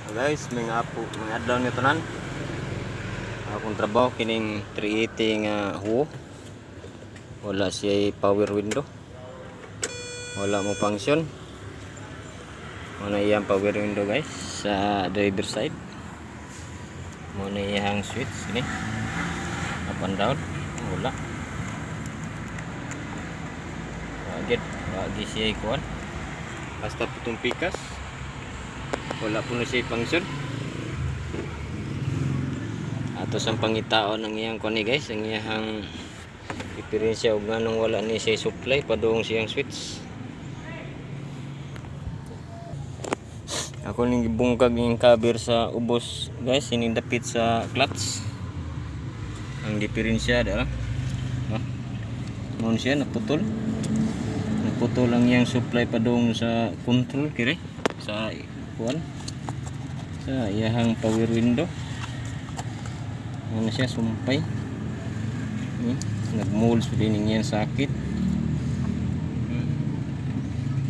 Guys, may adlaw nito tanan. Akong trabaho kining 380 nga huo. Wala siya power window. Wala mo function. Muna iyang power window guys sa driver side. Muna iyang switch ini. Up and down. Wala. Wagi siya ikuan. Basta putong pikas. Wala po na siya function. Ato sa pangitaon ng iyang koni guys, ang iyang diferensya og nganong wala ni siya supply padung siyang switch. Ako ning gibungkag yung cover sa ubos guys, inindapit sa clutch. Ang diferensya dala. Mon siya naputol. Naputol ang iyang supply padung sa control kire sa kuan. Sa iyang power window. Ano siya sumpay. Nagmold sa dining yan sakit.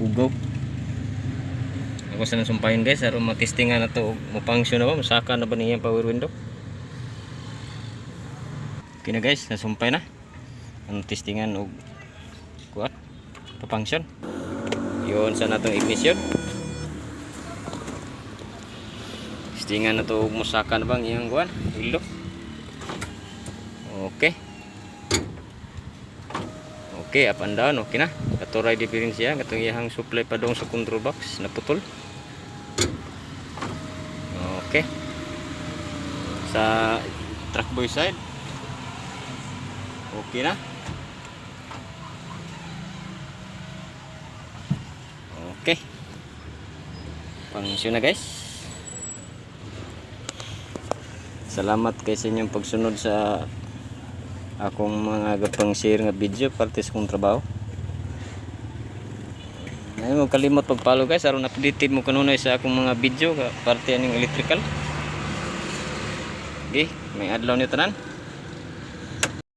Ugaw. Ako sa nasumpayin guys, aron matestingan na to mo function na ba, masaka na ba niya power window. Okay na guys, nasumpay na. Ang testingan og kuat pa function. Yon sa natong ignition. Testingan na to og mosaka na bang iyang kuan, hilo. Okay. Okay, up and down, okay na. Katuray diferensya, katong iyang supply pa dong sa control box naputol. Okay. Sa truck boy side. Okay na. Okay. Function na guys. Salamat kay sa inyong pagsunod sa akong mga gapang share nga video parte sa kong trabaho. Ay mo kalimot pag-follow guys aron updated mo kanunay sa akong mga video parte aning electrical. Okay, may adlaw ni tanan.